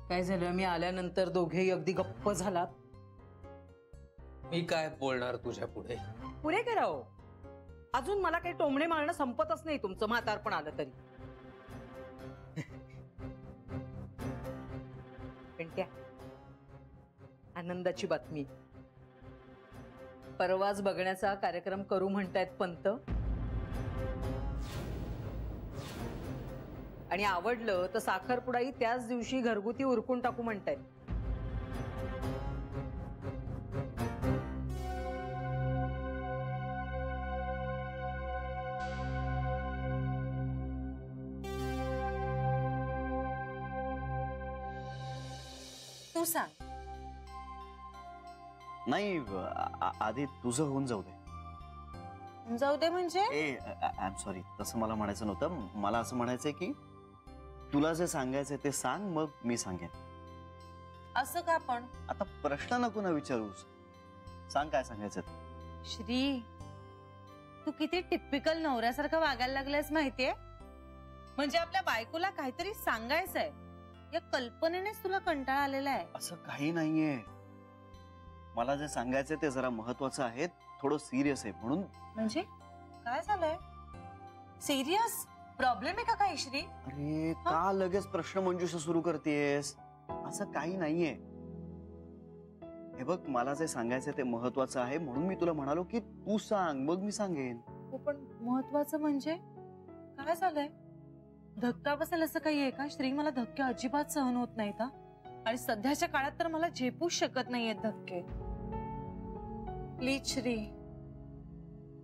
काय झालं? मी आल्यानंतर दोघेही अगदी गप्प झालात. मी काय बोलणार तुझ्या पुढे? पुरे करा हो. अजून मला काही टोमणे मारणं संपतच नाही तुमचं, म्हातारपण आलं तरी. पिंट्या, आनंदाची बातमी. परवाच बघण्याचा कार्यक्रम करू म्हणतायत पंत. आणि आवडलं तर साखरपुडाही त्याच दिवशी घरगुती उरकून टाकू म्हणतायत. तू सांग. नाही, आधी तुझं होऊन जाऊ दे. जाऊ दे म्हणजे? आय एम सॉरी, तसं मला म्हणायचं नव्हतं. मला असं म्हणायचंय की तुला जे सांगायचंय ते सांग, मग मी सांगेन. असं का पण? आता प्रश्न नको ना विचारूस, सांग काय सांगायचं. श्री, तू किती टिपिकल नवऱ्यासारखं वागायला लागलायस माहितीये. म्हणजे आपल्या बायकोला काहीतरी सांगायचंय या कल्पनेनेच तुला कंटाळा आलेला आहे. असं काही नाहीये. मला जे सांगायचंय ते जरा महत्वाचं आहे, थोडं सिरियस आहे म्हणून. म्हणजे काय झालंय? सिरियस प्रॉब्लेम आहे का काही श्री? अरे का लगेच प्रश्न मंजुषा सुरू करतेस? असं काही नाहीये. हे बघ, मला जे सांगायचंय ते महत्वाचं आहे म्हणून मी तुला म्हणालो की तू सांग, मग मी सांगेन. हो, पण महत्वाचं म्हणजे काय झालंय? धक्का बसेल असं काही आहे का श्री? मला धक्के अजिबात सहन होत नाहीत आणि सध्याच्या काळात तर मला झेपूच शकत नाहीयेत धक्के. प्लीज श्री.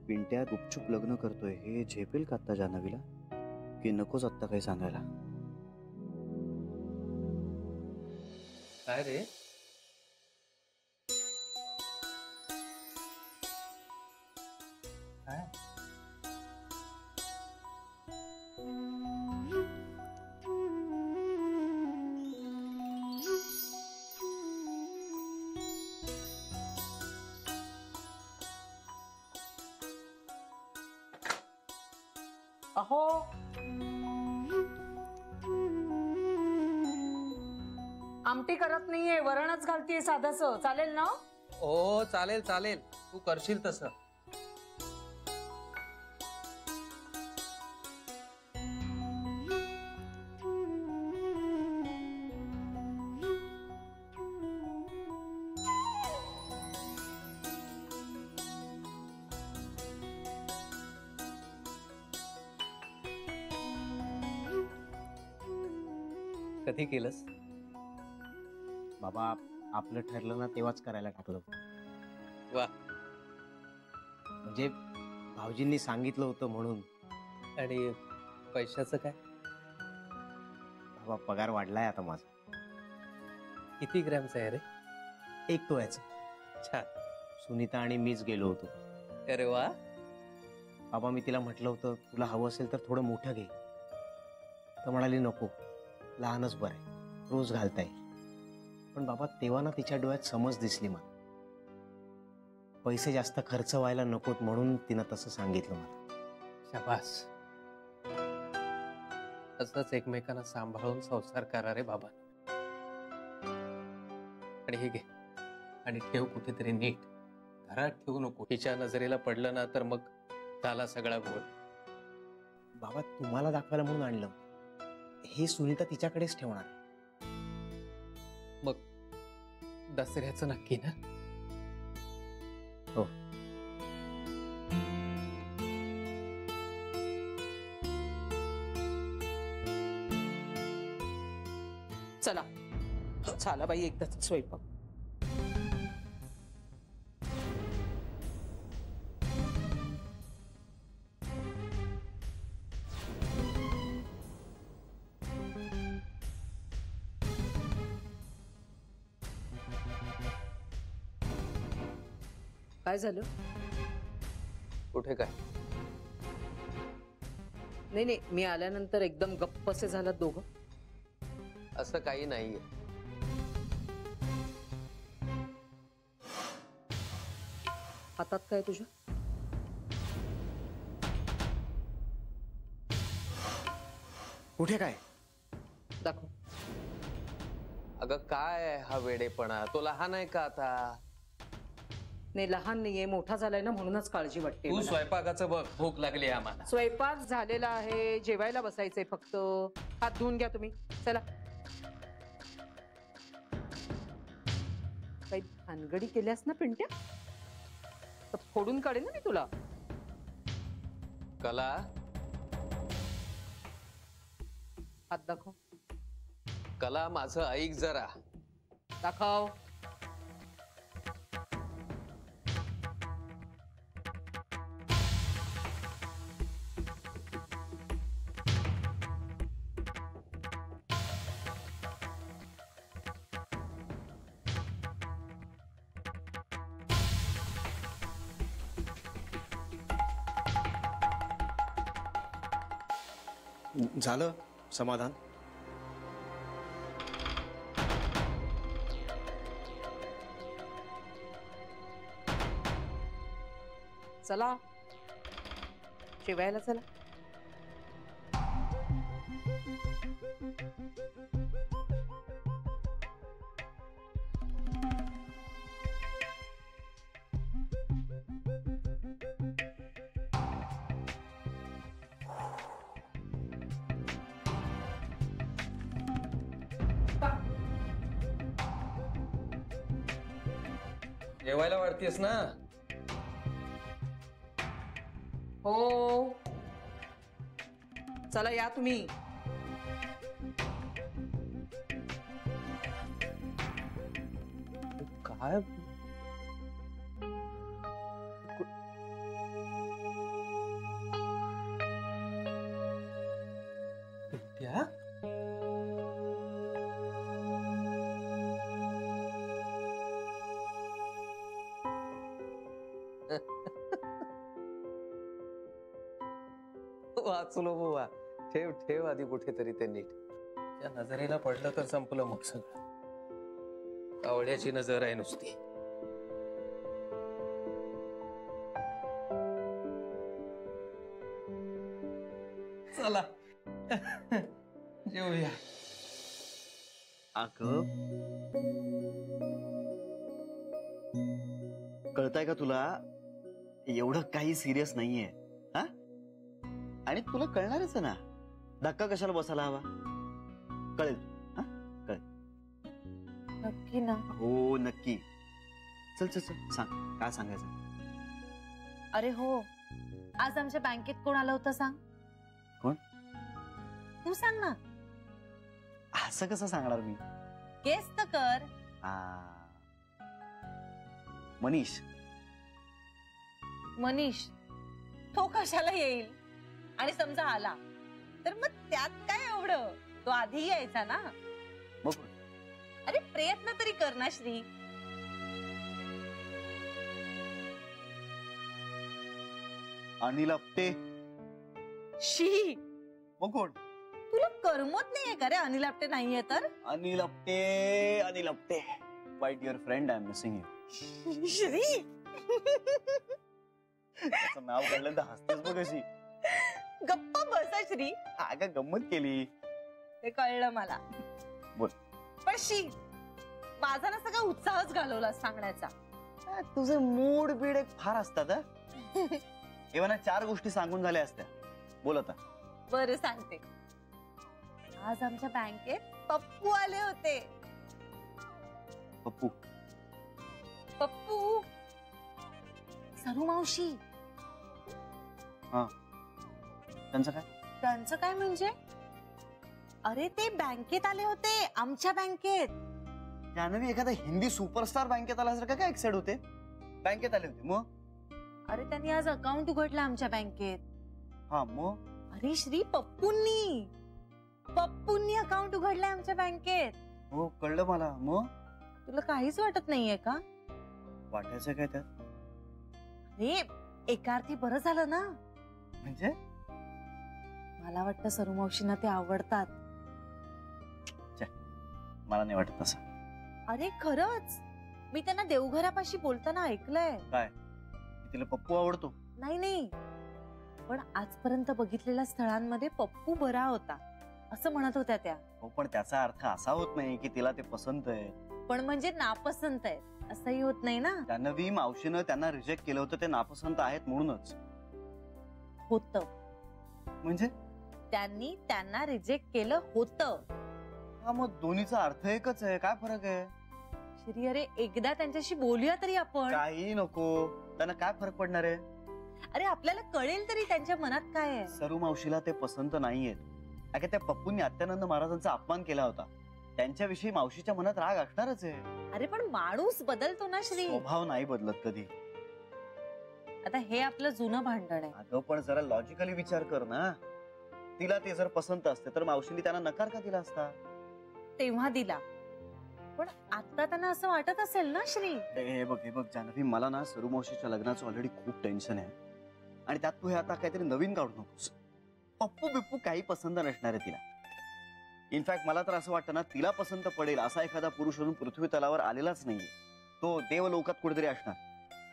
पिंट्या गुपचूप लग्न करतोय हे झेपेल का आत्ता जान्हवीला? की नकोच आत्ता काही सांगायला? काय रे? काय? अहो, आमटी करत नाहीये, वरणच घालतीये साधंस. चालेल ना? ओ चालेल चालेल, तू करशील तसं. कधी केलंस? बाबा, आपलं ठरलं ना तेव्हाच करायला टाकलं. वा. म्हणजे भाऊजींनी सांगितलं होतं म्हणून. आणि पैशाचं काय? बाबा, पगार वाढलाय आता माझा. किती ग्रॅमचं आहे रे? 1 तोळ्याचं. छान. सुनीता आणि मीच गेलो होतो. अरे वा. बाबा, मी तिला म्हटलं होतं तुला हवं असेल तर थोडं मोठं घे. तर म्हणाली नको, लहानच बरं आहे, रोज घालता येईल. पण बाबा, तेव्हा ना तिच्या डोळ्यात समज दिसली मला. पैसे जास्त खर्च व्हायला नकोत म्हणून तिनं तसं सांगितलं मला. शाबास. असंच एकमेकांना सांभाळून संसार करा रे बाबा. आणि हे घे आणि ठेव कुठेतरी नीट. घरात ठेवू नको. हिच्या नजरेला पडलं ना तर मग झाला सगळा गोळ. बाबा, तुम्हाला दाखवायला म्हणून आणलं. हे सुनीता तिच्याकडेच ठेवणार. मग दसऱ्याचं नक्की ना? हो. चला झाला बाई एकदाच स्वयंपाक. काय झालं? कुठे काय? नाही नाही, मी आल्यानंतर एकदम गप्पसे झालात दोघं. असं काही नाहीये. हातात काय तुझ्या? कुठे काय? दाखव. अगं काय हा वेडेपणा, तो लहान आहे का आता? नाही लहान नाहीये, मोठा झालाय ना, म्हणूनच काळजी वाटते तू मला. स्वयंपाकाचं बघ, भूक लागली आहे आम्हाला. स्वयंपाक झालेला आहे, जेवायला बसायचंय फक्त. हात धुवून घ्या तुम्ही, चला. काही भानगडी केल्यास ना पिंट्या, तर फोडून काढेन ना मी तुला. कला, हात दाखव. कला माझं ऐक जरा. दाखव. झालं समाधान? चला जेवायला चला. जेवायला वाढतेस ना? हो चला या तुम्ही. काय क्या? वाचलो बुवा. ठेव ठेव आधी कुठेतरी ते नीट. त्या नजरेला पडलं तर संपलं मग सगळं. कावळ्याची नजर आहे नुसती. चला जेवूया. अगं कळताय का तुला, एवढं काही सिरियस नाहीये. हा, आणि तुला कळणारच आहे ना, धक्का कशाला बसायला हवा. कळेल. हा कळेल. नक्की ना? हो नक्की. चल चल चल सांग काय सांगायचं. अरे हो, आज आमच्या बँकेत कोण आलं होतं सांग? कोण? तू सांग ना. असं कसं सांगणार मी. गेस तर कर. मनीष. मनीष. तो कशाला येईल, आणि समजा आला तर मग त्यात काय एवढं, तो आधी यायचा ना. मग अरे प्रयत्न तरी कर ना श्री. अनिल आपटे. शी, मग कोण? तुला करमत नाहीये का रे अनिल आपटे नाहीये तर? Anil Apte. Anil Apte, my dear friend, I am missing you. Shri त्याचं नाव काढलं तर हसतेस बघ कशी. गप्पा बसा श्री. अगं गंमत केली. ते कळलं मला. बोल. पण शी, माझा ना सगळा उत्साहच घालवला सांगण्याचा. तुझे मूड बीड एक फार असतात. एव्हा 4 गोष्टी सांगून झाल्या असत्या. बोल आता. बरं सांगते. आज आमच्या बँकेत पप्पू आले होते. पप्पू. पप्पू. सरू मावशी. हा, त्यांचं काय? त्यांचं काय म्हणजे? अरे ते बँकेत आले होते, आमच्या बँकेत. जान्हवी, एखादा हिंदी सुपरस्टार बँकेत आल्यासारखं काय एक्साइट होते. बँकेत आले होते मग? अरे त्यांनी आज अकाउंट उघडलं आमच्या बँकेत. हा मग? अरे श्री, पप्पूंनी अकाउंट उघडलंय आमच्या बँकेत. हो कळलं मला. मग तुला काहीच वाटत नाहीये का? वाटायचं काय त्यात? अरे एका अर्थी बरं झालं ना. म्हणजे मला वाटतं सरू मावशींना ते आवडतात. मला नाही वाटत तसं. अरे खरंच, मी त्यांना देवघरापाशी बोलताना ऐकलंय. काय? तिला पप्पू आवडतो? नाही, पण आजपर्यंत बघितलेल्या स्थळांमध्ये पप्पू बरा होता. असं म्हणत होत्या त्या. हो, पण त्याचा अर्थ असा होत नाही की तिला ते पसंत आहे. पण म्हणजे नापसंत आहे असंही होत नाही ना. त्या नवी मावशीनं त्यांना रिजेक्ट केलं होतं, ते नापसंत आहेत म्हणूनच. होतं, म्हणजे त्यांनी त्यांना रिजेक्ट केलं होतं. हा, मग दोन्हीचा अर्थ एकच आहे, काय फरक आहे? श्री, अरे एकदा त्यांच्याशी बोलूया तरी आपण. काही नको, त्यांना काय फरक पडणार आहे? अरे आपल्याला कळेल तरी त्यांच्या मनात काय आहे. सरू मावशीला ते पसंत नाहीयेत. अगं, त्या पप्पूंनी अत्यानंद महाराजांचा अपमान केला होता, त्यांच्याविषयी मावशीच्या मनात राग असणारच आहे. अरे पण माणूस बदलतो ना श्री. स्वभाव नाही बदलत कधी. आता हे आपलं जुनं भांडण आहे. अगं, पण जरा लॉजिकली विचार कर ना. तिला ते जर पसंत असते तर मावशीने त्यांना नकार का दिला असता? तेव्हा दिला, पण आता त्यांना असं वाटत असेल ना श्री. हे बघ जानवी, मला ना सरू मावशीच्या लग्नाचं ऑलरेडी खूप टेन्शन आहे, आणि त्यात तू हे आता काहीतरी नवीन काढू नकोस. पप्पू बिप्पू काही पसंत नसणार आहे तिला. इनफॅक्ट मला तर असं वाटतं ना, तिला पसंत पडेल असा एखादा पुरुष अजून पृथ्वी तलावर आलेलाच नाहीये. तो देवलोकात कुठेतरी असणार.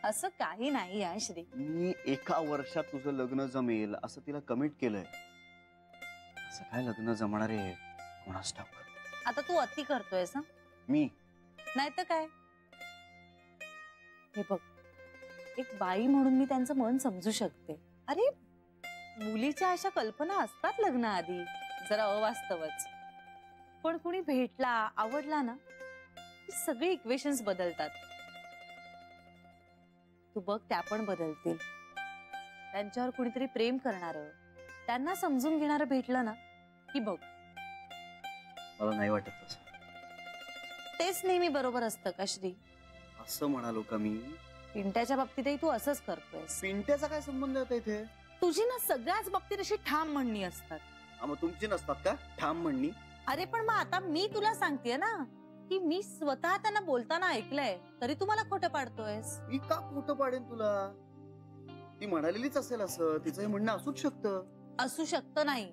असं काही नाही आहे श्री. मी 1 वर्षात तुझं लग्न जमेल असं तिला कमिट केलंय. असं काय लग्न जमणार आहे कोणास ठाऊक. आता तू अति करतोयस हं? मी नाही तर काय. हे बघ, एक बाई म्हणून मी त्यांचं मन समजू शकते. अरे मुलीच्या अशा कल्पना असतात लग्नाआधी, जरा अवास्तवच. पण कुणी भेटला, आवडला ना, की सगळे इक्वेशन्स बदलतात. तू बघ, त्या पण बदलतील. त्यांच्यावर कुणीतरी प्रेम करणारं, त्यांना समजून घेणारं भेटलं ना की बघ. मला नाही वाटत तसं. तेच नेहमी बरोबर असतं का श्री? असं म्हणालो का मी? पिंट्याच्या बाबतीतही तू असंच करतोयस. पिंट्याचा काय संबंध होता इथे? तुझी ना सगळ्याच बाबतीत अशी ठाम म्हणणी असतात. मग तुमची नसतात का ठाम म्हणणी? अरे पण मग आता मी तुला सांगतेय ना की मी स्वतः त्यांना बोलताना ऐकलंय, तरी तू मला खोटं पाडतोयस. मी का खोटं पाडेन तुला? ती म्हणालेलीच असेल असं, तिचं हे म्हणणं असूच शकतं. असू शकतं नाही,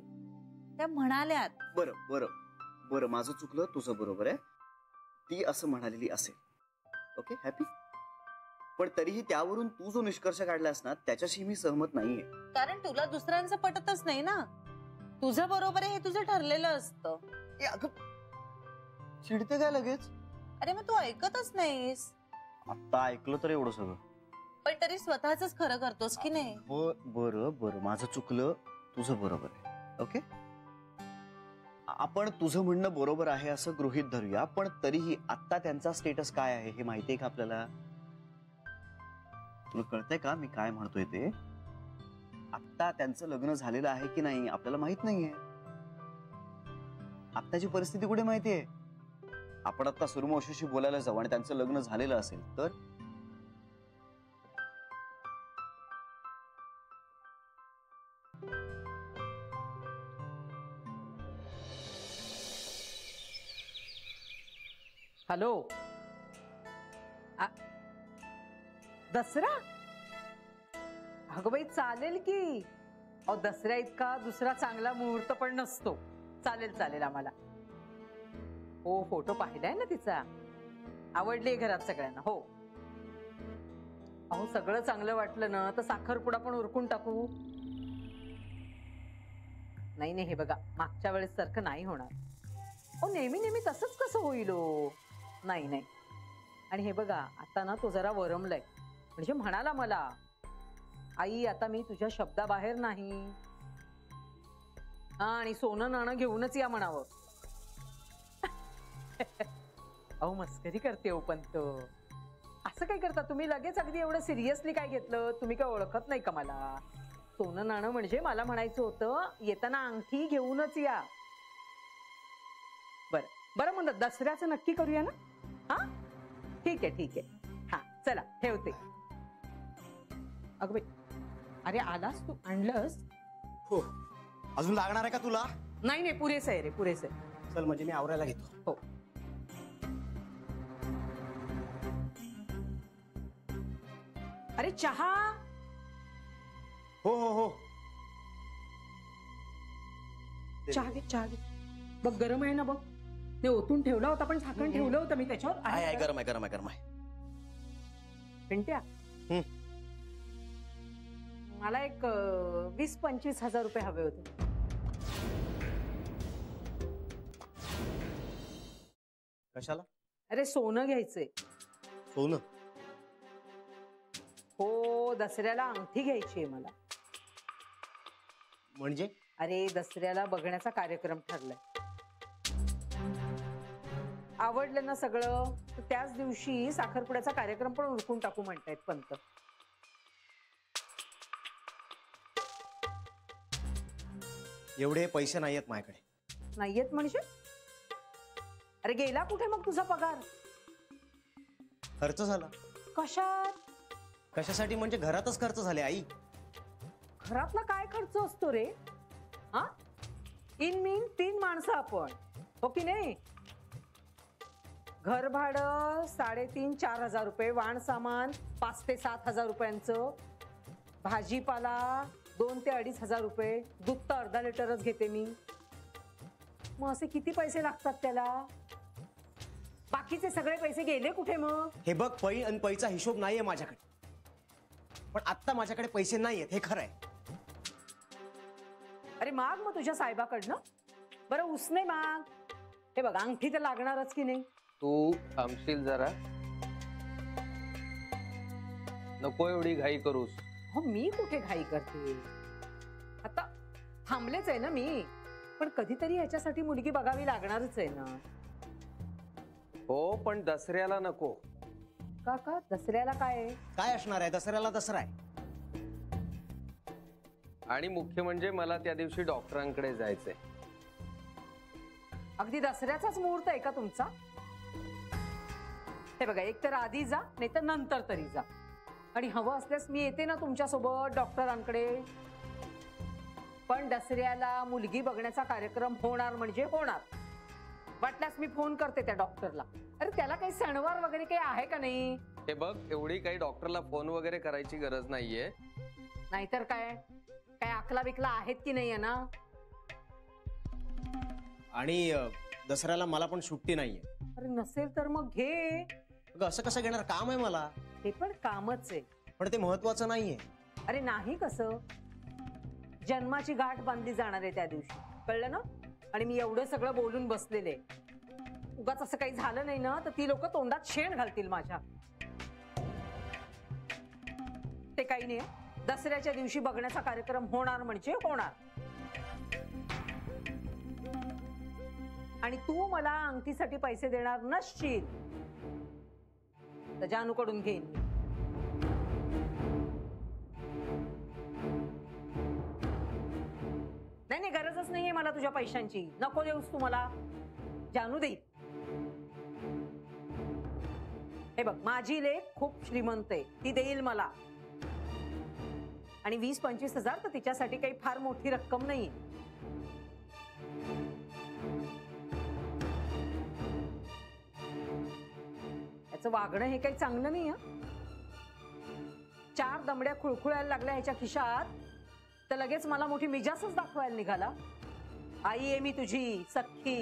त्या म्हणाल्यात. बरं बरं बरं, माझं चुकलं, तुझं बरोबर आहे. ती असं म्हणालेली असेल, ओके, हॅपी. पण तरीही त्यावरून तू जो निष्कर्ष काढलास ना, त्याच्याशी मी सहमत नाहीये. कारण तुला दुसऱ्यांचं पटतच नाही ना. तुझं बरोबर आहे हे तुझं ठरलेलं असतं. चिडते काय लगेच? अरे मग तू ऐकतच नाहीस. आता ऐकलं तर एवढं सगळं, पण तरी स्वतःच खरं करतोस की नाही. बरं बरं, माझं चुकलं, तुझं बरोबर आहे, ओके. आपण तुझं म्हणणं बरोबर आहे असं गृहीत धरूया, पण तरीही आता त्यांचा स्टेटस काय आहे हे माहितीये का आपल्याला? तुला कळतंय का मी काय म्हणतोय ते? आता त्यांचं लग्न झालेलं आहे की नाही आपल्याला माहित नाहीये. आत्ताची परिस्थिती कुठे माहितीये? आपण आता सुरुमावशीशी बोलायला जाऊ आणि त्यांचं लग्न झालेलं असेल तर? हॅलो, दसरा? अगं बाई चालेल की. अहो दसऱ्या इतका दुसरा चांगला मुहूर्त पण नसतो. चालेल चालेल आम्हाला. हो, फोटो पाहिलाय ना तिचा, आवडली घरात सगळ्यांना. हो अहो, सगळं चांगलं वाटलं ना तर साखरपुडा पण उरकून टाकू. नाही नाही, हे बघा, मागच्या वेळेस सारखं नाही होणार. अहो नेहमी नेहमी तसंच कसं होईल हो? नाही नाही. आणि हे बघा, आता ना तो जरा वरमलाय, म्हणजे म्हणाला मला, आई आता मी तुझ्या शब्दाबाहेर नाही. हा, आणि सोनं नाणं घेऊनच या म्हणावं. अहो मस्करी करते हो, पण तो असं काय करता तुम्ही लगेच? अगदी एवढं सिरियसली काय घेतलं? तुम्ही काय ओळखत नाही का मला? सोनं नाणं म्हणजे मला म्हणायचं होतं येताना अंगठी घेऊनच या. बरं बरं, म्हणत दसऱ्याचं नक्की करूया ना? हा ठीक आहे ठीक आहे. हा चला ठेवते. अगं बाई, अरे आलास तू, आणलंस? हो, अजून लागणार आहे का तुला? नाही नाही, पुरेसं आहे रे, पुरेसं आहे. चल म्हणजे मी आवरायला घेतो. हो. अरे चहा? हो हो हो, चहा घे, चहा घे. बघ गरम आहे ना, बघ. ते ओतून ठेवला होता, पण झाकण ठेवलं होतं मी त्याच्यावर. आहे गरम आहे, गरम आहे, गरम आहे. पिंट्या, मला एक 20-25 हजार रुपये हवे होते. कशाला? अरे सोनं घ्यायचंय. सोनं? हो, दसऱ्याला अंगठी घ्यायची आहे मला. म्हणजे? अरे दसऱ्याला बघण्याचा कार्यक्रम ठरलाय. आवडलं ना सगळं तर त्याच दिवशी साखरपुड्याचा कार्यक्रम पण उरकून टाकू म्हणतायत पंत. एवढे पैसे नाही आहेत माझ्याकडे. नाहीयेत म्हणजे? अरे गेला कुठे मग तुझा पगार? खर्च झाला. कशात? कशासाठी म्हणजे घरातच खर्च झाले आई. घरातला काय खर्च असतो रे? हा, इन मीन 3 माणसं आपण, हो की नाही? घर भाडं 3,500-4 हजार रुपये, वाण सामान 5 ते 7 हजार रुपयांचं, भाजीपाला 2 ते 2.5 हजार रुपये, दूध तर अर्धा लिटरच घेते मी. मग असे किती पैसे लागतात त्याला? बाकीचे सगळे पैसे गेले कुठे मग? हे बघ, पै आणि पैचा हिशोब नाहीये माझ्याकडे. पण आता माझ्याकडे पैसे नाहीयेत, हे खरं आहे. अरे माग मग तुझ्या साहेबाकडनं. बरं उसने माग. हे बघ, अंगठी तर लागणारच की नाही? तू थांबशील जरा? नको एवढी घाई करूस. हो, मी कुठे घाई करते? आता थांबलेच आहे ना मी. पण कधीतरी ह्याच्यासाठी मुलगी बघावी लागणारच आहे ना. हो, पण दसऱ्याला नको. का दसऱ्याला काय आहे? काय असणार आहे? दसऱ्याला दसरा आहे. आणि मुख्य म्हणजे मला त्या दिवशी डॉक्टरांकडे जायचंय. अगदी दसऱ्याचाच मुहूर्त आहे का तुमचा? हे बघा, एक तर आधी जा, नाही तर नंतर तरी जा. आणि हवं असल्यास मी येते ना तुमच्या सोबत डॉक्टरांकडे. पण दसऱ्याला मुलगी बघण्याचा कार्यक्रम होणार म्हणजे होणार. वाटल्यास मी फोन करते त्या डॉक्टरला. अरे त्याला काही सणवार वगैरे काही आहे का नाही? हे बघ, एवढी काही डॉक्टरला फोन वगैरे करायची गरज नाहीये. नाहीतर काय आकला बिकला आहेत की नाहीये ना? आणि दसऱ्याला मला पण सुट्टी नाहीये. अरे नसेल तर मग घे. अगं, असं कसं घेणार? काम आहे मला. ते पण कामच आहे. पण ते महत्वाचं नाहीये. अरे नाही कसं? जन्माची गाठ बांधली जाणार आहे त्या दिवशी, कळलं ना? आणि मी एवढं सगळं बोलून बसलेले. उगाच असं काही झालं नाही ना तर ती लोक तोंडात शेण घालतील माझ्या. ते काही नाही. दसऱ्याच्या दिवशी बघण्याचा कार्यक्रम होणार म्हणजे होणार. आणि तू मला अंगठीसाठी पैसे देणार नसशील तर जानूकडून घेईन मी. नाही, गरजच नाहीये मला तुझ्या पैशांची. नको देऊस तू मला. जानू देईल. हे बघ, माझी लेक खूप श्रीमंत आहे, ती देईल मला. आणि 20-25 हजार तर तिच्यासाठी काही फार मोठी रक्कम नाही. याचं वागणं हे काही चांगलं नाही. 4 दमड्या खुळखुळायला लागल्या ह्याच्या खिशात तर लगेच मला मोठी मिजासच दाखवायला निघाला. आई आहे मी तुझी सख्खी.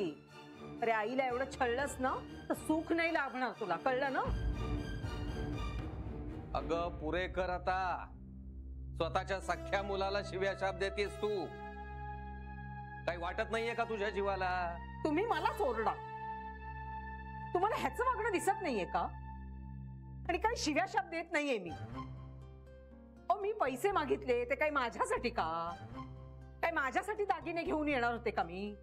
अरे आईला एवढं छळलंस ना तर सुख नाही लाभणार तुला, कळलं ना? अगं पुरे कर आता. स्वतःच्या सख्ख्या मुलाला शिव्या शाप देतेस तू. काही वाटत नाहीये का तुझ्या जीवाला? तुम्ही मलाच ओरडा. तुम्हाला ह्याचं वागणं दिसत नाहीये का? आणि काही शिव्या शाप देत नाहीये मी. मी पैसे मागितले ते काही माझ्यासाठी का? काय माझ्यासाठी दागिने घेऊन येणार होते का मी?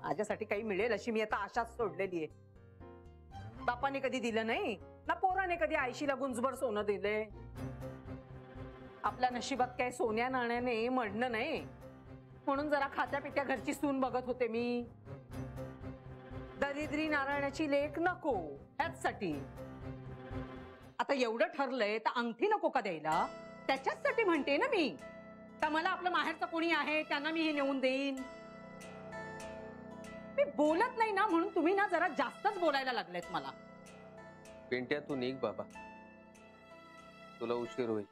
माझ्यासाठी काही मिळेल अशी मी आता आशाच सोडलेली आहे. बापाने कधी दिलं नाही ना, पोराने कधी आईशीला गुंजभर सोनं दिले. आपल्या नशिबात काय सोन्या नाण्याने मडणं नाही, म्हणून जरा खात्या पित्या घरची सून बघत होते मी. दरिद्री नारायणाची लेक नको ह्याचसाठी. आता एवढं ठरलंय तर अंगठी नको का द्यायला? त्याच्याचसाठी म्हणते ना मी. तर मला आपलं माहेरचं कोणी आहे त्यांना मी हे नेऊन देईन. मी बोलत नाही ना म्हणून तुम्ही ना जरा जास्तच बोलायला लागलेत मला. पिंट्या तू निघ बाबा, तुला उशीर होईल.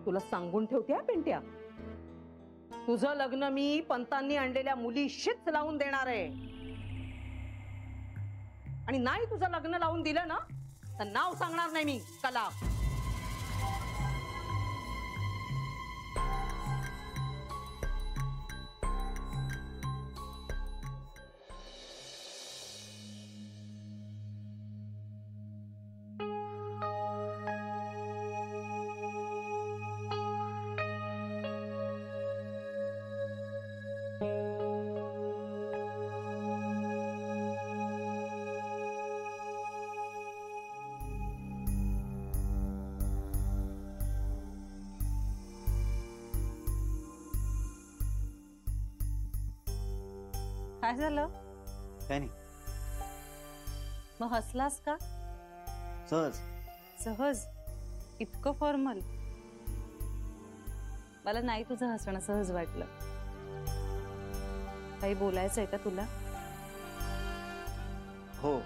तुला सांगून ठेवते पिंट्या, तुझं लग्न मी पंतांनी आणलेल्या मुलीशीच लावून देणार आहे. आणि नाही तुझं लग्न लावून दिलं ना तर नाव सांगणार नाही मी कला. काय झालं? काय नाही, मग हसलास का? सहज. सहज? इतकं फॉर्मल? मला नाही तुझं हसणं सहज वाटलं. काही बोलायचंय का तुला? हो,